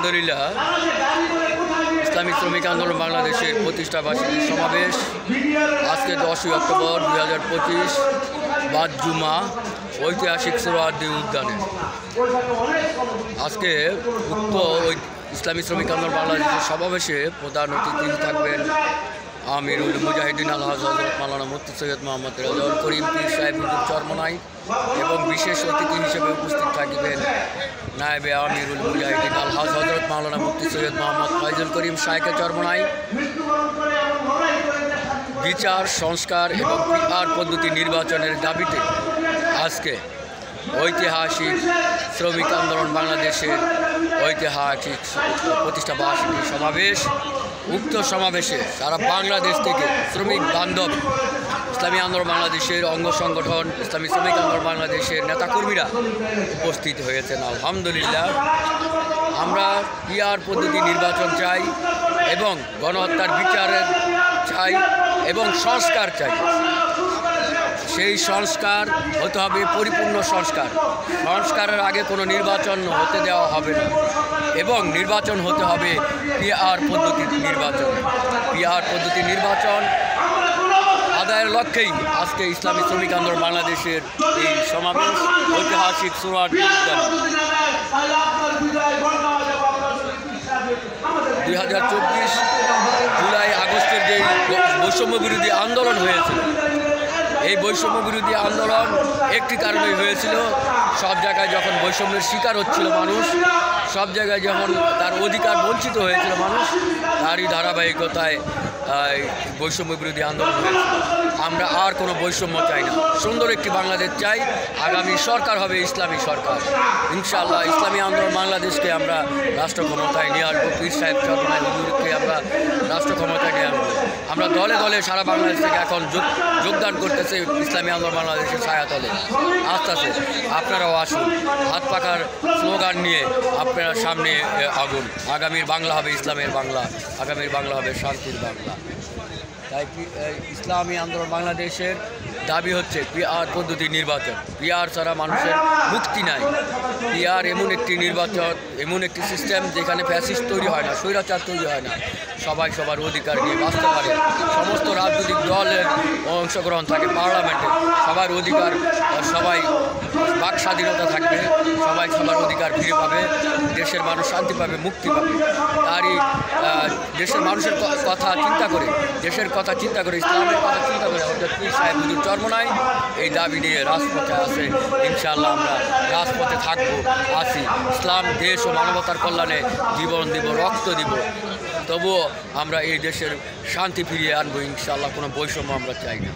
আলহামদুলিল্লাহ ইসলামী শ্রমিক আন্দোলন বাংলাদেশের প্রতিষ্ঠাবার্ষিকী সমাবেশ আজকে 10ই অক্টোবর 2025 বাদ জুমা ঐতিহাসিক সোহরাওয়ার্দী উদ্যানে। আজকে উক্ত ইসলামী শ্রমিক আন্দোলন বাংলাদেশের সমাবেশে প্রধান অতিথি থাকবেন আমিরুল মুজাহিদিন আলহাজ হযরত মাওলানা মুফতি সৈয়দ মোহাম্মদ রেজাউল করিম পীর সাহেব হুজুর চরমনাই এবং বিশেষ অতিথি হিসেবে উপস্থিত থাকবেন নায়েবে আমিরুল মুজাহিদিন আলহাজ হযরত মাওলানা মুফতি সৈয়দ মোহাম্মদ ফয়জুল করিম শাইখে চরমনাই। বিচার সংস্কার এবং পিআর পদ্ধতি নির্বাচনের দাবিতে আজকে ঐতিহাসিক শ্রমিক আন্দোলন বাংলাদেশের ঐতিহাসিক প্রতিষ্ঠা বার্ষিকী সমাবেশ। উক্ত সমাবেশে সারা বাংলাদেশ থেকে শ্রমিক বান্ধব ইসলামী আন্দোলন বাংলাদেশের অঙ্গ সংগঠন ইসলামী শ্রমিক আন্দোলন বাংলাদেশের নেতাকর্মীরা উপস্থিত হয়েছেন। আলহামদুলিল্লাহ আমরা পিআর পদ্ধতি নির্বাচন চাই এবং গণহত্যার বিচারের চাই এবং সংস্কার চাই। সেই সংস্কার হতে হবে পরিপূর্ণ সংস্কার। সংস্কারের আগে কোনো নির্বাচন হতে দেওয়া হবে না এবং নির্বাচন হতে হবে পিআর পদ্ধতির নির্বাচন। পিআর পদ্ধতি নির্বাচন আদায়ের লক্ষ্যেই আজকে ইসলামী শ্রমিক আন্দোলন বাংলাদেশের এই সমাবেশ ঐতিহাসিক সোহরাওয়ার্দী উদ্যানে। 2024 জুলাই আগস্টের যে বৈষম্য বিরোধী আন্দোলন হয়েছিল, এই বৈষম্য বিরোধী আন্দোলন একটি কারণেই হয়েছিল, সব জায়গায় যখন বৈষম্যের শিকার হচ্ছিল মানুষ, সব জায়গায় যখন তার অধিকার বঞ্চিত হয়েছিল মানুষ, তারই ধারাবাহিকতায় বৈষম্য বিরোধী আন্দোলন হয়েছিল। আমরা আর কোনো বৈষম্য চাই না, সুন্দর একটি বাংলাদেশ চাই। আগামী সরকার হবে ইসলামী সরকার, ইনশাআল্লাহ। ইসলামী আন্দোলন বাংলাদেশকে আমরা রাষ্ট্র ক্ষমতায় নিয়ে আসবো, পীর সাহেব চরমনাই হুজুরকে আমরা রাষ্ট্র ক্ষমতায় নিয়ে আসবো। আমরা দলে দলে সারা বাংলাদেশ থেকে এখন যোগদান করতেছে ইসলামী আন্দোলন বাংলাদেশের ছায়াতলে। আস্তে আস্তে আপনারাও আসুন, হাত পাখার স্লোগান নিয়ে আপনারা সামনে আগুন। আগামীর বাংলা হবে ইসলামের বাংলা, আগামীর বাংলা হবে শান্তির বাংলা। তাই ইসলামী আন্দোলন বাংলাদেশের দাবি হচ্ছে পিআর পদ্ধতি নির্বাচন। পিআর ছাড়া মানুষের মুক্তি নাই। পিআর এমন একটি নির্বাচন, এমন একটি সিস্টেম যেখানে ফ্যাসিস্ট তৈরি হয় না, স্বৈরাচার তৈরি হয় না, সবাই সবার অধিকার নিয়ে বাঁচতে পারে। সমস্ত রাজনৈতিক দলের অংশগ্রহণ থাকে পার্লামেন্টে, সবার অধিকার, সবাই বাক স্বাধীনতা থাকবে, সবাই সবার অধিকার ফিরে পাবে, দেশের মানুষ শান্তি পাবে, মুক্তি পাবে। তারই দেশের মানুষের কথা চিন্তা করে, দেশের কথা চিন্তা করে, ইসলামের কথা চিন্তা করে হযরত পীর সাহেব হুজুর চরমনাই এই দাবি নিয়ে রাজপথে আসে। ইনশাআল্লাহ আমরা রাজপথে থাকবো, আসি। ইসলাম দেশ ও মানবতার কল্যাণে জীবন দিব, রক্ত দিব, তবুও আমরা এই দেশের শান্তি ফিরিয়ে আনবো ইনশাআল্লাহ। কোনো বৈষম্য আমরা চাই না।